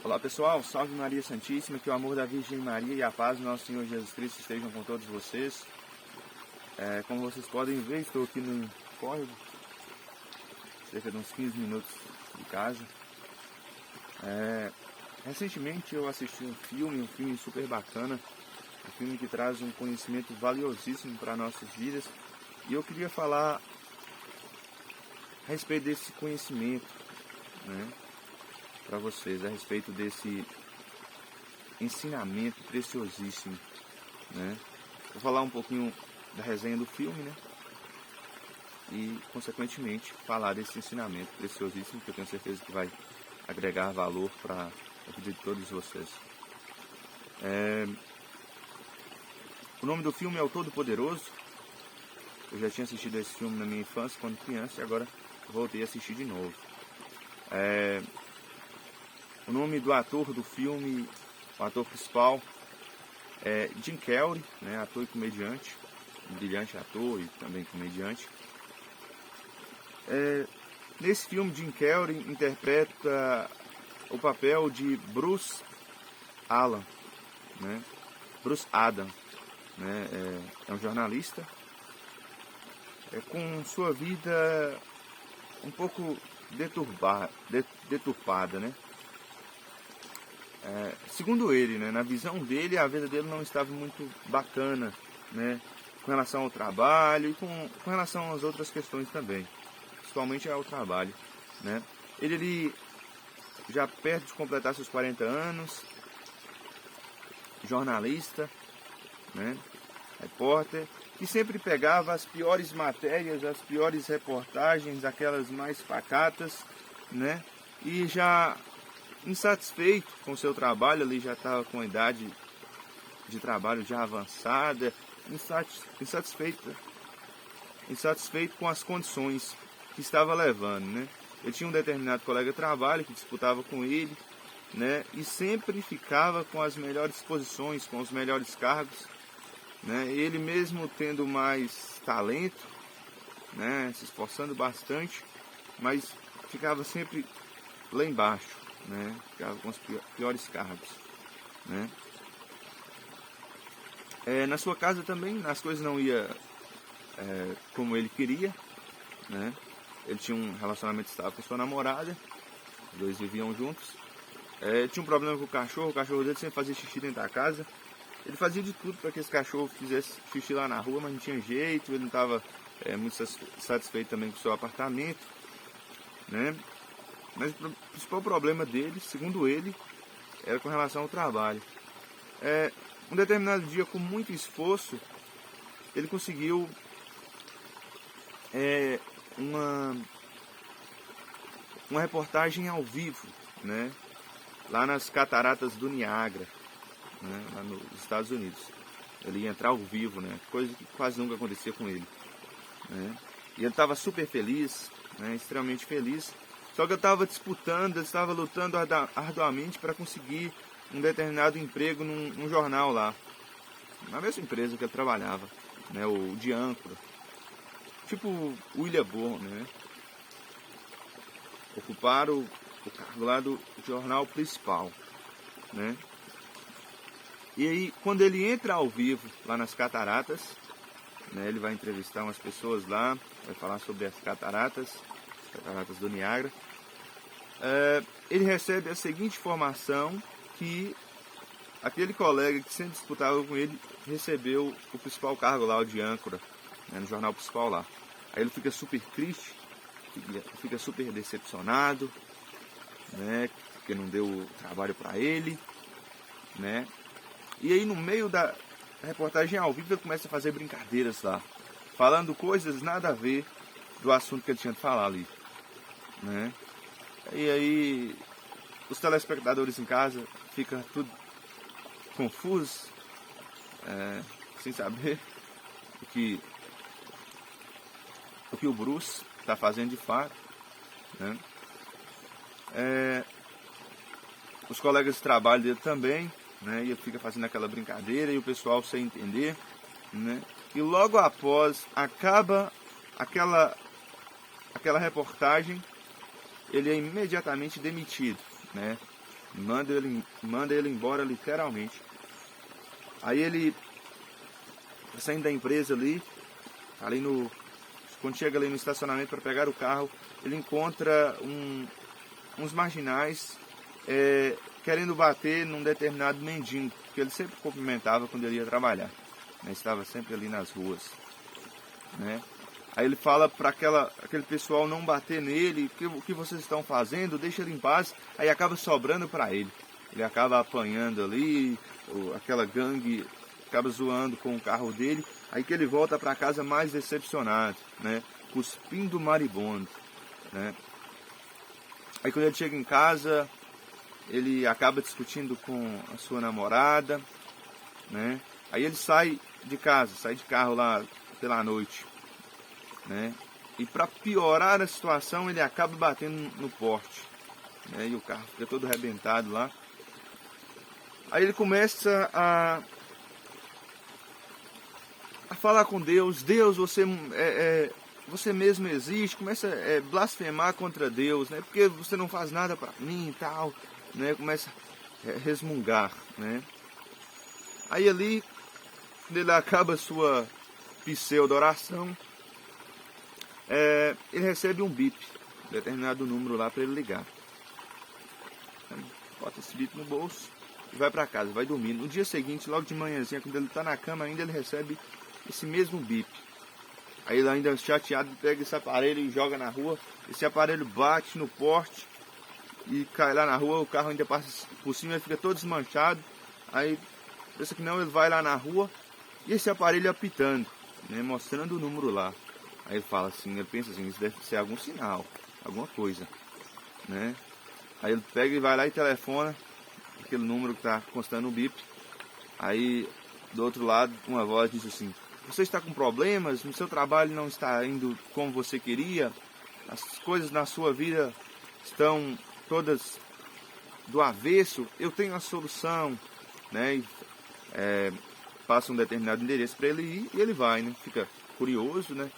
Olá pessoal, salve Maria Santíssima, que o amor da Virgem Maria e a paz do nosso Senhor Jesus Cristo estejam com todos vocês. Como vocês podem ver, estou aqui no córrego, cerca de uns 15 minutos de casa. Recentemente eu assisti um filme super bacana, um filme que traz um conhecimento valiosíssimo para nossas vidas, e eu queria falar a respeito desse conhecimento, né, para vocês, a respeito desse ensinamento preciosíssimo, né? Vou falar um pouquinho da resenha do filme, né? E, consequentemente, falar desse ensinamento preciosíssimo, que eu tenho certeza que vai agregar valor para a vida de todos vocês. O nome do filme é O Todo-Poderoso. Eu já tinha assistido esse filme na minha infância, quando criança, e agora voltei a assistir de novo. O nome do ator do filme, o ator principal, é Jim Carrey, né, ator e comediante, um brilhante ator e também comediante. Nesse filme, Jim Carrey interpreta o papel de Bruce Adam, né? Bruce Adam, né? É um jornalista com sua vida um pouco deturpada, né? Segundo ele, né, na visão dele, a vida dele não estava muito bacana, né, com relação ao trabalho e com relação às outras questões também, principalmente ao trabalho, né. Ele já perto de completar seus 40 anos, jornalista, né, repórter, que sempre pegava as piores matérias, as piores reportagens, aquelas mais pacatas, né, e já insatisfeito com o seu trabalho, ali já estava com a idade de trabalho já avançada, insatisfeito com as condições que estava levando, né? Ele tinha um determinado colega de trabalho que disputava com ele, né? E sempre ficava com as melhores posições, com os melhores cargos, né? Ele mesmo tendo mais talento, né? Se esforçando bastante, mas ficava sempre lá embaixo, né? Ficava com os piores cargos, né? Na sua casa também as coisas não iam como ele queria, né? Ele tinha um relacionamento estável com sua namorada, os dois viviam juntos. Tinha um problema com o cachorro dele sempre fazia xixi dentro da casa. Ele fazia de tudo para que esse cachorro fizesse xixi lá na rua, mas não tinha jeito, ele não estava muito satisfeito também com o seu apartamento, né? Mas o principal problema dele, segundo ele, era com relação ao trabalho. Um determinado dia, com muito esforço, ele conseguiu uma reportagem ao vivo, né, lá nas cataratas do Niágara, né, lá nos Estados Unidos. Ele ia entrar ao vivo, né, coisa que quase nunca acontecia com ele, né. E ele estava super feliz, né, extremamente feliz. Só que eu estava disputando, eu estava lutando arduamente para conseguir um determinado emprego num jornal lá, na mesma empresa que eu trabalhava, né, o de âncora, tipo o William Bonner, né, ocupar o cargo lá do jornal principal, né. E aí, quando ele entra ao vivo lá nas cataratas, né, ele vai entrevistar umas pessoas lá, vai falar sobre as cataratas do Niágara. Ele recebe a seguinte informação, que aquele colega que sempre disputava com ele recebeu o principal cargo lá, o de âncora, né, no jornal principal lá. Aí ele fica super triste, fica super decepcionado, né, porque não deu trabalho para ele, né. E aí no meio da reportagem ao vivo ele começa a fazer brincadeiras lá, falando coisas nada a ver do assunto que ele tinha de falar ali, né. E aí os telespectadores em casa ficam tudo confusos, sem saber o que o Bruce está fazendo de fato, né. Os colegas de trabalho dele também, né, e ele fica fazendo aquela brincadeira e o pessoal sem entender, né. E logo após acaba aquela reportagem, ele é imediatamente demitido, né? manda ele embora literalmente. Aí ele, saindo da empresa ali quando chega ali no estacionamento para pegar o carro, ele encontra uns marginais querendo bater num determinado mendigo, que ele sempre cumprimentava quando ele ia trabalhar, né? Estava sempre ali nas ruas, né? Aí ele fala para aquele pessoal não bater nele, o que vocês estão fazendo, deixa ele em paz. Aí acaba sobrando para ele. Ele acaba apanhando ali, aquela gangue acaba zoando com o carro dele. Aí que ele volta para casa mais decepcionado, né? Cuspindo maribondo, né? Aí quando ele chega em casa, ele acaba discutindo com a sua namorada, né? Aí ele sai de carro lá pela noite, né? E para piorar a situação, ele acaba batendo no poste, né? E o carro fica todo arrebentado lá. Aí ele começa a falar com Deus: Deus, você mesmo existe. Começa a blasfemar contra Deus, né? Porque você não faz nada para mim e tal, né? Começa a resmungar, né? Aí ali, quando ele acaba a sua pseudo-oração, ele recebe um bip, determinado número lá para ele ligar. Bota esse bip no bolso e vai para casa, vai dormir. No dia seguinte, logo de manhãzinha, quando ele está na cama ainda, ele recebe esse mesmo bip. Aí ele ainda chateado, pega esse aparelho e joga na rua. Esse aparelho bate no poste e cai lá na rua, o carro ainda passa por cima, ele fica todo desmanchado. Aí pensa que não, ele vai lá na rua e esse aparelho apitando, né, mostrando o número lá. Aí ele fala assim, ele pensa assim, isso deve ser algum sinal, alguma coisa, né? Aí ele pega e vai lá e telefona aquele número que está constando o bip. Aí do outro lado uma voz diz assim: você está com problemas, no seu trabalho não está indo como você queria, as coisas na sua vida estão todas do avesso, eu tenho a solução, né? E, passa um determinado endereço para ele ir e ele vai, né? Fica curioso, né?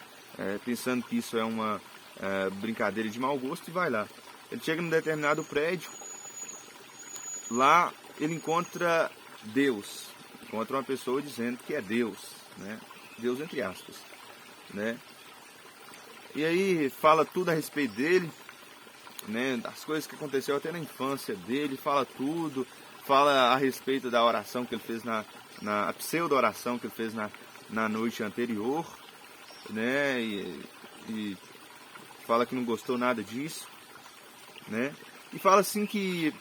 Pensando que isso é uma brincadeira de mau gosto, e vai lá. Ele chega num determinado prédio, lá ele encontra Deus, encontra uma pessoa dizendo que é Deus, né? Deus entre aspas, né? E aí fala tudo a respeito dele, né? Das coisas que aconteceu até na infância dele, fala tudo, fala a respeito da oração que ele fez a pseudo-oração que ele fez na noite anterior, né? E fala que não gostou nada disso, né? E fala assim que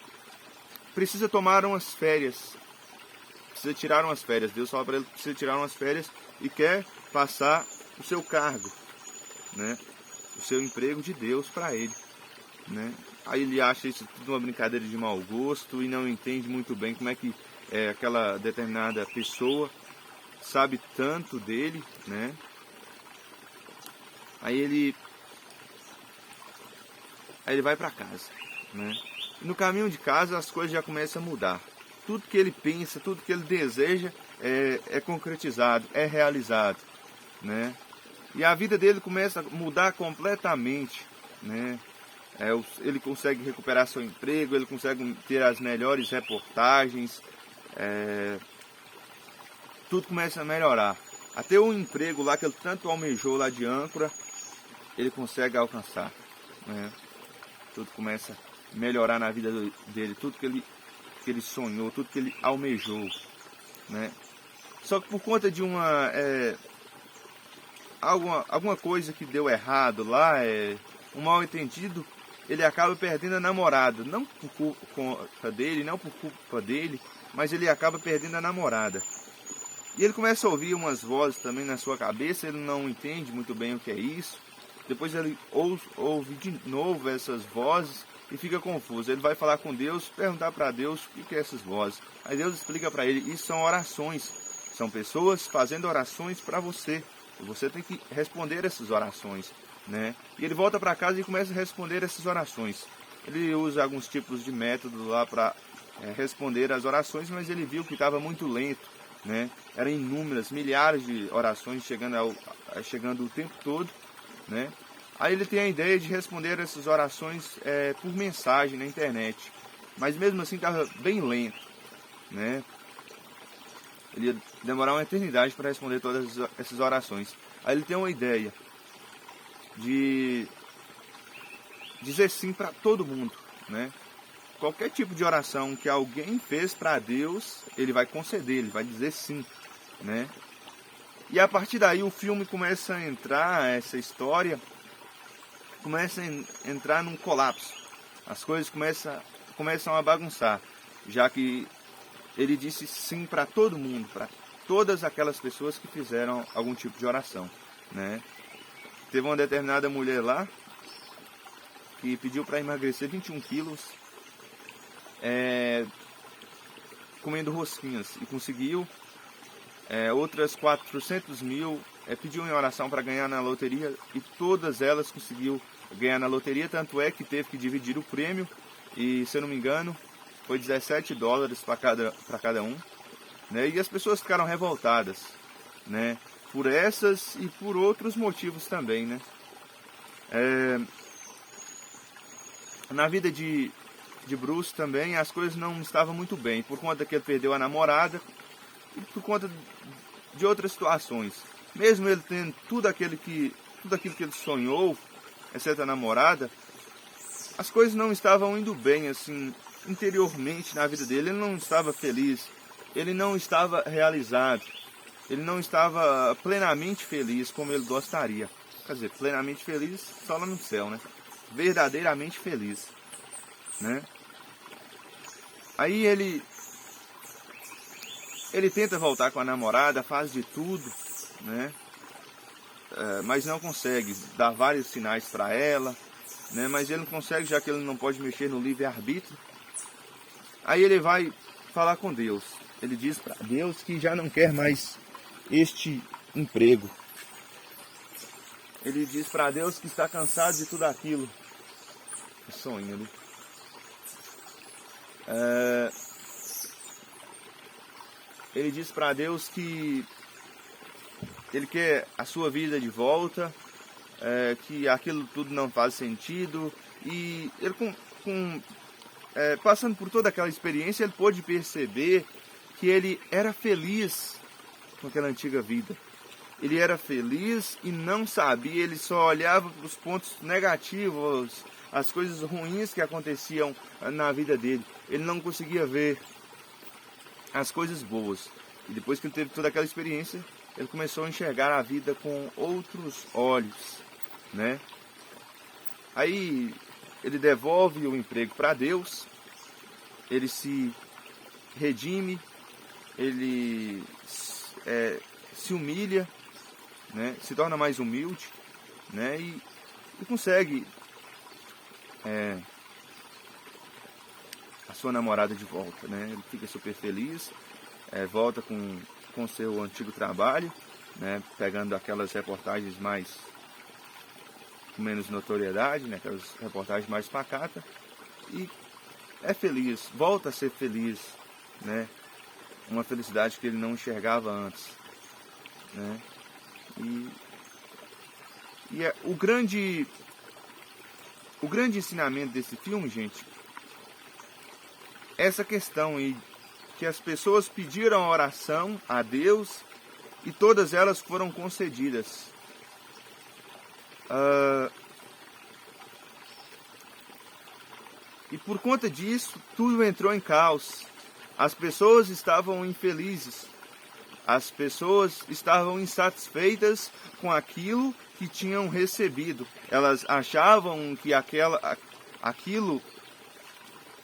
precisa tomar umas férias, precisa tirar umas férias. Deus fala para ele que precisa tirar umas férias e quer passar o seu cargo, né? O seu emprego de Deus para ele, né? Aí ele acha isso tudo uma brincadeira de mau gosto e não entende muito bem como é que aquela determinada pessoa sabe tanto dele, né? Aí ele vai para casa, né? E no caminho de casa as coisas já começam a mudar. Tudo que ele pensa, tudo que ele deseja é concretizado, é realizado, né? E a vida dele começa a mudar completamente, né? Ele consegue recuperar seu emprego, ele consegue ter as melhores reportagens, tudo começa a melhorar. Até o emprego lá que ele tanto almejou lá de âncora, ele consegue alcançar, né? Tudo começa a melhorar na vida dele, tudo que ele sonhou, tudo que ele almejou, né? Só que por conta de alguma coisa que deu errado lá, um mal entendido, ele acaba perdendo a namorada, não por culpa dele, não por culpa dele, mas ele acaba perdendo a namorada. E ele começa a ouvir umas vozes também na sua cabeça, ele não entende muito bem o que é isso. Depois ele ouve de novo essas vozes e fica confuso. Ele vai falar com Deus, perguntar para Deus o que é essas vozes. Aí Deus explica para ele, isso são orações, são pessoas fazendo orações para você. E você tem que responder essas orações, né? E ele volta para casa e começa a responder essas orações. Ele usa alguns tipos de método lá para responder as orações, mas ele viu que estava muito lento, né? Eram inúmeras, milhares de orações chegando o tempo todo, né? Aí ele tem a ideia de responder essas orações por mensagem na internet. mas mesmo assim estava bem lento, né? Ele ia demorar uma eternidade para responder todas essas orações. Aí ele tem uma ideia de dizer sim para todo mundo, né? Qualquer tipo de oração que alguém fez para Deus, ele vai conceder, ele vai dizer sim, né? E a partir daí o filme começa a entrar, essa história começa a entrar num colapso. As coisas começam a bagunçar, já que ele disse sim para todo mundo, para todas aquelas pessoas que fizeram algum tipo de oração, né? Teve uma determinada mulher lá que pediu para emagrecer 21 quilos comendo rosquinhas e conseguiu. Outras 400 mil pediu em oração para ganhar na loteria e todas elas conseguiu ganhar na loteria, tanto é que teve que dividir o prêmio e, se eu não me engano, foi $17 para cada um, né? E as pessoas ficaram revoltadas, né? Por essas e por outros motivos também, né? Na vida de Bruce também as coisas não estavam muito bem, por conta que ele perdeu a namorada e por conta de outras situações. Mesmo ele tendo tudo aquilo que ele sonhou, exceto a namorada, as coisas não estavam indo bem, assim, interiormente na vida dele. Ele não estava feliz, ele não estava realizado, ele não estava plenamente feliz como ele gostaria. Quer dizer, plenamente feliz só lá no céu, né? Verdadeiramente feliz, né? Aí ele tenta voltar com a namorada, faz de tudo, né? Mas não consegue, dá vários sinais para ela, né? Mas ele não consegue, já que ele não pode mexer no livre-arbítrio. Aí ele vai falar com Deus. Ele diz para Deus que já não quer mais este emprego. Ele diz para Deus que está cansado de tudo aquilo. Sonho, né? Ele diz para Deus que ele quer a sua vida de volta, que aquilo tudo não faz sentido. E ele, passando por toda aquela experiência, ele pôde perceber que ele era feliz com aquela antiga vida. Ele era feliz e não sabia, ele só olhava para os pontos negativos, as coisas ruins que aconteciam na vida dele. Ele não conseguia ver as coisas boas. E depois que ele teve toda aquela experiência, ele começou a enxergar a vida com outros olhos, né? Aí ele devolve o emprego para Deus, ele se redime, ele se humilha, né? Se torna mais humilde, né? E consegue a sua namorada de volta, né? Ele fica super feliz, volta com seu antigo trabalho, né? Pegando aquelas reportagens com menos notoriedade, né? Aquelas reportagens mais pacatas, e é feliz, volta a ser feliz, né? Uma felicidade que ele não enxergava antes, né? E o grande ensinamento desse filme, gente, é essa questão aí, que as pessoas pediram oração a Deus e todas elas foram concedidas. E por conta disso, tudo entrou em caos. As pessoas estavam infelizes. As pessoas estavam insatisfeitas com aquilo que tinham recebido. Elas achavam que aquilo,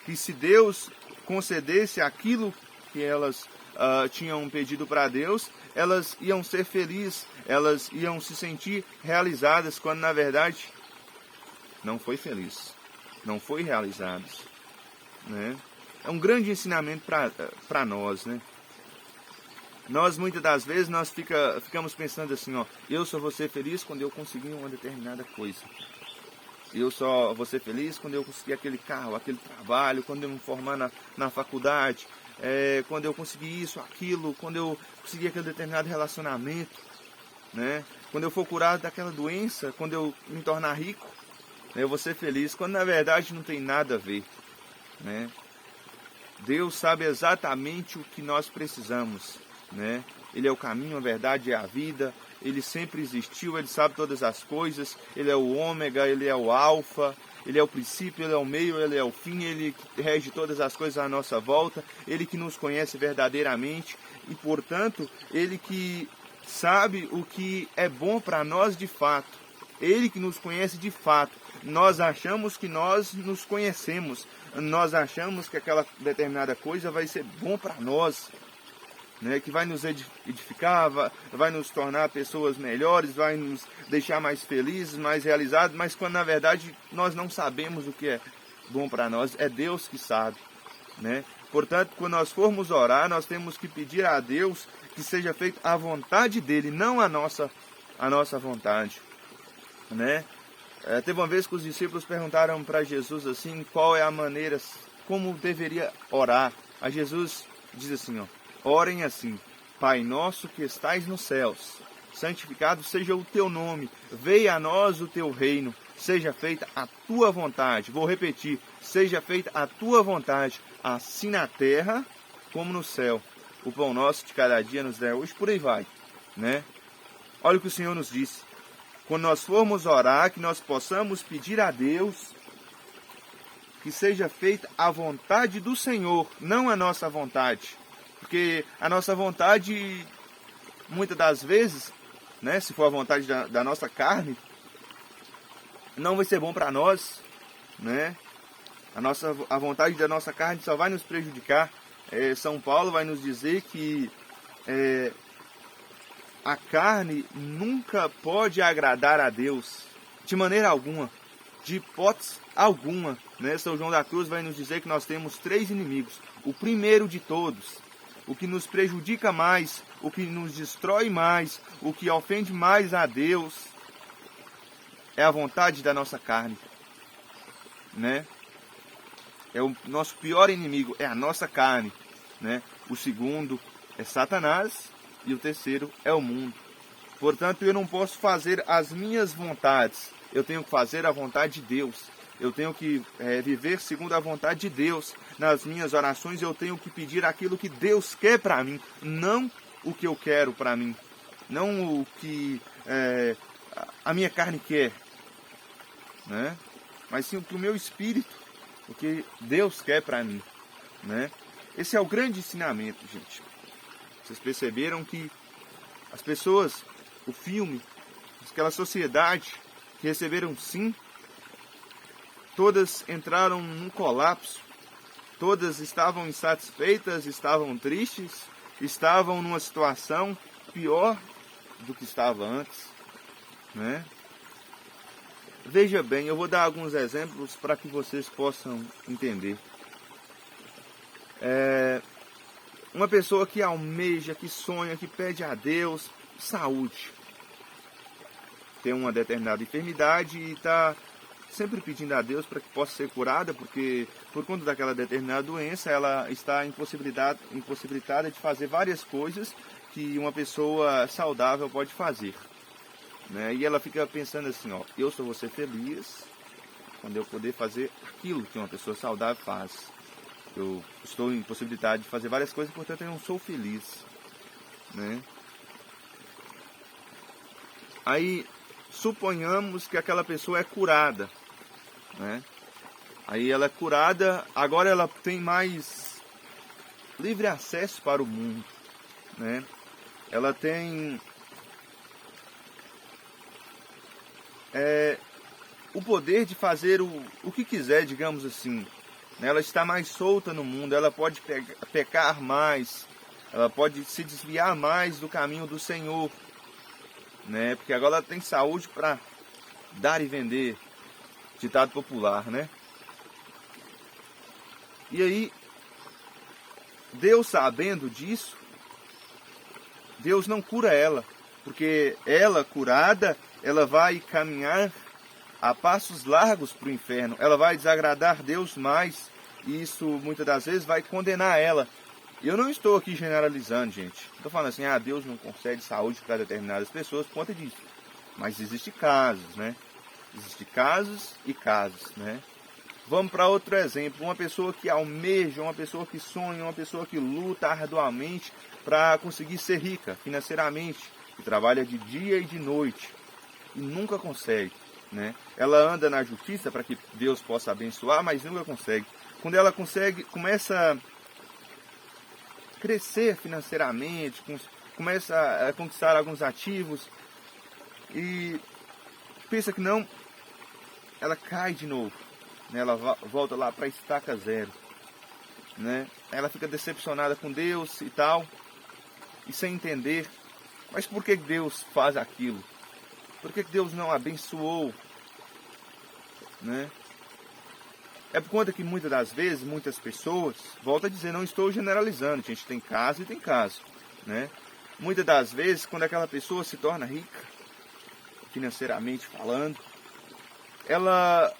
que se Deus concedesse aquilo que elas tinham pedido para Deus, elas iam ser felizes, elas iam se sentir realizadas, quando na verdade não foi feliz, não foi realizadas, né? É um grande ensinamento para nós, né? Nós muitas das vezes ficamos pensando assim, ó, eu só vou ser feliz quando eu conseguir uma determinada coisa. Eu só vou ser feliz quando eu conseguir aquele carro, aquele trabalho, quando eu me formar na faculdade, quando eu conseguir isso, aquilo, quando eu conseguir aquele determinado relacionamento, né? Quando eu for curado daquela doença, quando eu me tornar rico, eu vou ser feliz, quando na verdade não tem nada a ver, né? Deus sabe exatamente o que nós precisamos, né? Ele é o caminho, a verdade e a vida. Ele sempre existiu, Ele sabe todas as coisas. Ele é o ômega, Ele é o alfa. Ele é o princípio, Ele é o meio, Ele é o fim. Ele rege todas as coisas à nossa volta. Ele que nos conhece verdadeiramente. E, portanto, Ele que sabe o que é bom para nós de fato. Ele que nos conhece de fato. Nós achamos que nós nos conhecemos. Nós achamos que aquela determinada coisa vai ser bom para nós, né? Que vai nos edificar, vai nos tornar pessoas melhores, vai nos deixar mais felizes, mais realizados, mas quando na verdade nós não sabemos o que é bom para nós, é Deus que sabe, né? Portanto, quando nós formos orar, nós temos que pedir a Deus que seja feita a vontade dele, não a nossa vontade, né? Teve uma vez que os discípulos perguntaram para Jesus assim, qual é a maneira, como deveria orar. A Jesus diz assim, ó, orem assim: Pai nosso que estais nos céus, santificado seja o teu nome, venha a nós o teu reino, seja feita a tua vontade. Vou repetir, seja feita a tua vontade, assim na terra como no céu. O pão nosso de cada dia nos dá hoje, por aí vai, né? Olha o que o Senhor nos disse. Quando nós formos orar, que nós possamos pedir a Deus que seja feita a vontade do Senhor, não a nossa vontade. Porque a nossa vontade, muitas das vezes, né, se for a vontade da nossa carne, não vai ser bom para nós, né? A vontade da nossa carne só vai nos prejudicar. São Paulo vai nos dizer que a carne nunca pode agradar a Deus, de maneira alguma, de hipótese alguma, né? São João da Cruz vai nos dizer que nós temos 3 inimigos. O primeiro de todos, o que nos prejudica mais, o que nos destrói mais, o que ofende mais a Deus, é a vontade da nossa carne, né? É o nosso pior inimigo, é a nossa carne, né? O segundo é Satanás. E o terceiro é o mundo. Portanto, eu não posso fazer as minhas vontades. Eu tenho que fazer a vontade de Deus. Eu tenho que viver segundo a vontade de Deus. Nas minhas orações eu tenho que pedir aquilo que Deus quer para mim. Não o que eu quero para mim. Não o que a minha carne quer, né? Mas sim para o meu espírito. O que Deus quer para mim, né? Esse é o grande ensinamento, gente. Vocês perceberam que as pessoas, o filme, aquela sociedade que receberam sim, todas entraram num colapso, todas estavam insatisfeitas, estavam tristes, estavam numa situação pior do que estava antes, né? Veja bem, eu vou dar alguns exemplos para que vocês possam entender. Uma pessoa que almeja, que sonha, que pede a Deus saúde. Tem uma determinada enfermidade e está sempre pedindo a Deus para que possa ser curada, porque por conta daquela determinada doença ela está impossibilitada de fazer várias coisas que uma pessoa saudável pode fazer, né? E ela fica pensando assim, ó, eu só vou ser feliz quando eu poder fazer aquilo que uma pessoa saudável faz. Eu estou impossibilitado de fazer várias coisas, portanto eu não sou feliz, né? Aí, suponhamos que aquela pessoa é curada, né? Aí ela é curada, agora ela tem mais livre acesso para o mundo, né? Ela tem o poder de fazer o que quiser, digamos assim. Ela está mais solta no mundo, ela pode pecar mais, ela pode se desviar mais do caminho do Senhor, né? Porque agora ela tem saúde para dar e vender, ditado popular, né? E aí, Deus sabendo disso, Deus não cura ela, porque ela curada, ela vai caminhar a passos largos para o inferno. Ela vai desagradar Deus mais. E isso muitas das vezes vai condenar ela. Eu não estou aqui generalizando, gente. Estou falando assim, Deus não concede saúde para determinadas pessoas por conta disso. Mas existem casos, né? Existem casos e casos, né? Vamos para outro exemplo, uma pessoa que almeja, uma pessoa que sonha, uma pessoa que luta arduamente para conseguir ser rica financeiramente, que trabalha de dia e de noite e nunca consegue, né? Ela anda na justiça para que Deus possa abençoar, mas nunca consegue. Quando ela consegue, começa a crescer financeiramente, começa a conquistar alguns ativos e pensa que não, ela cai de novo, né? Ela volta lá para a estaca zero, né? Ela fica decepcionada com Deus e tal, e sem entender, mas por que Deus faz aquilo? Por que Deus não abençoou, né? É por conta que muitas das vezes, muitas pessoas, volto a dizer, não estou generalizando, a gente tem caso e tem caso, né? Muitas das vezes, quando aquela pessoa se torna rica, financeiramente falando, ela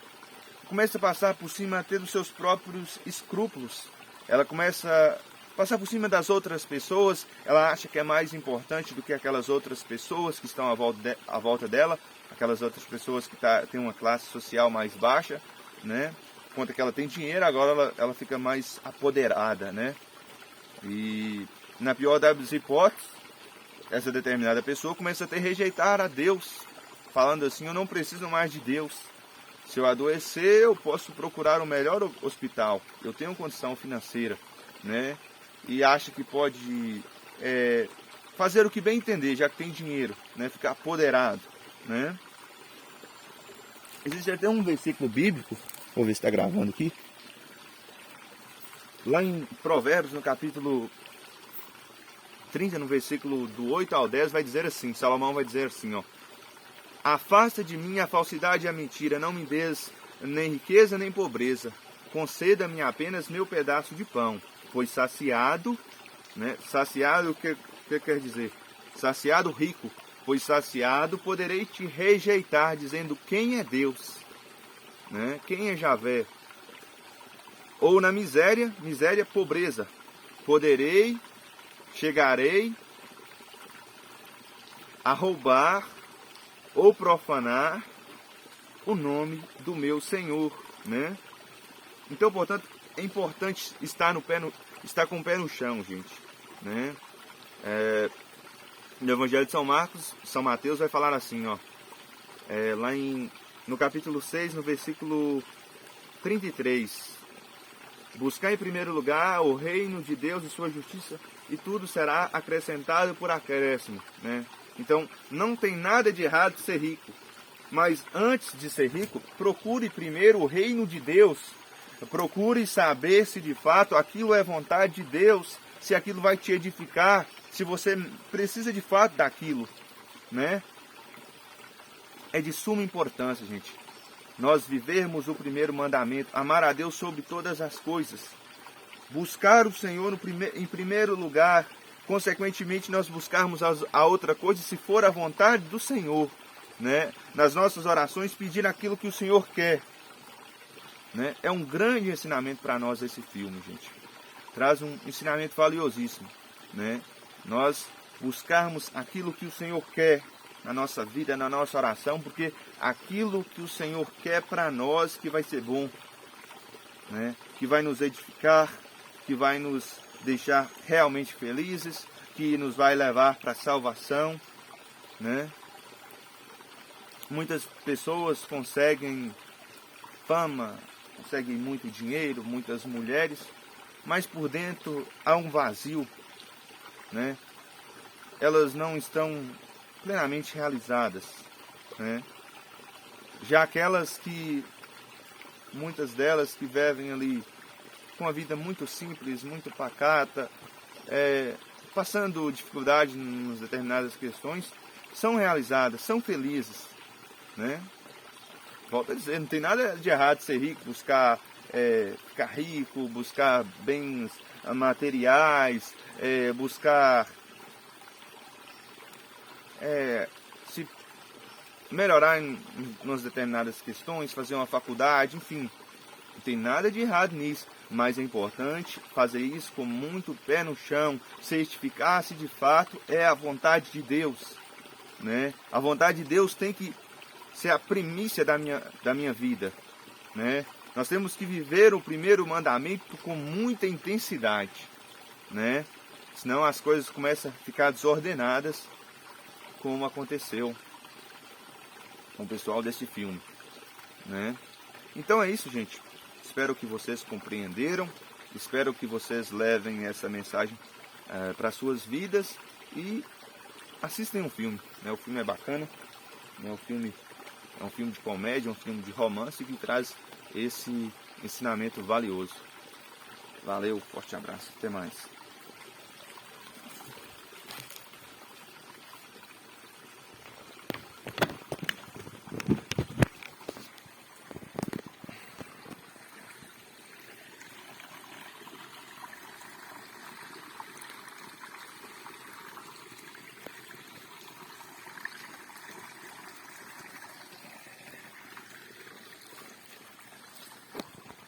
começa a passar por cima até dos seus próprios escrúpulos. Ela começa a passar por cima das outras pessoas, ela acha que é mais importante do que aquelas outras pessoas que estão à volta dela, aquelas outras pessoas que têm uma classe social mais baixa, né? Conta que ela tem dinheiro, agora ela fica mais apoderada, né? E na pior das hipóteses, essa determinada pessoa começa a rejeitar a Deus, falando assim: eu não preciso mais de Deus. Se eu adoecer, eu posso procurar o melhor hospital. Eu tenho condição financeira, né? E acha que pode fazer o que bem entender, já que tem dinheiro, né? Ficar apoderado, né? Existe até um versículo bíblico, vou ver se está gravando aqui. Lá em Provérbios, no capítulo 30, no versículo do 8 ao 10, vai dizer assim, Salomão vai dizer assim, ó: afasta de mim a falsidade e a mentira, não me des nem riqueza nem pobreza, conceda-me apenas meu pedaço de pão, pois saciado, né? Saciado, o que quer dizer? Saciado rico, pois saciado poderei te rejeitar, dizendo: quem é Deus? Né? Quem é Javé? Ou na miséria, pobreza, chegarei a roubar ou profanar o nome do meu Senhor, né? Então, portanto, é importante estar com o pé no chão, gente, né? No Evangelho de São Mateus vai falar assim, ó, lá no capítulo 6, no versículo 33: buscar em primeiro lugar o reino de Deus e sua justiça, e tudo será acrescentado por acréscimo, né? Então, não tem nada de errado ser rico, mas antes de ser rico, procure primeiro o reino de Deus. Procure saber se de fato aquilo é vontade de Deus, se aquilo vai te edificar, se você precisa de fato daquilo, né? É de suma importância, gente, nós vivermos o primeiro mandamento: amar a Deus sobre todas as coisas, buscar o Senhor em primeiro lugar, consequentemente nós buscarmos a outra coisa, se for a vontade do Senhor, né? Nas nossas orações pedir aquilo que o Senhor quer, né? É um grande ensinamento para nós esse filme, gente. Traz um ensinamento valiosíssimo, né? Nós buscarmos aquilo que o Senhor quer na nossa vida, na nossa oração, porque aquilo que o Senhor quer para nós que vai ser bom, né? Que vai nos edificar, que vai nos deixar realmente felizes, que nos vai levar para a salvação, né? Muitas pessoas conseguem fama, conseguem muito dinheiro, muitas mulheres, mas por dentro há um vazio, né? Elas não estão plenamente realizadas, né? Já aquelas que, muitas delas que vivem ali com uma vida muito simples, muito pacata, passando dificuldade em determinadas questões, são realizadas, são felizes, né? Volto a dizer, não tem nada de errado ser rico, buscar ficar rico, buscar bens materiais, buscar se melhorar em umas determinadas questões, fazer uma faculdade, enfim, não tem nada de errado nisso, mas é importante fazer isso com muito pé no chão, certificar se de fato é a vontade de Deus, né? A vontade de Deus tem que ser a primícia da minha vida, né? Nós temos que viver o primeiro mandamento com muita intensidade, né? Senão as coisas começam a ficar desordenadas, como aconteceu com o pessoal desse filme, né? Então é isso, gente. Espero que vocês compreenderam. Espero que vocês levem essa mensagem para suas vidas e assistem um filme, né? O filme é bacana, né? É um filme de comédia, um filme de romance que traz esse ensinamento valioso. Valeu, forte abraço, até mais.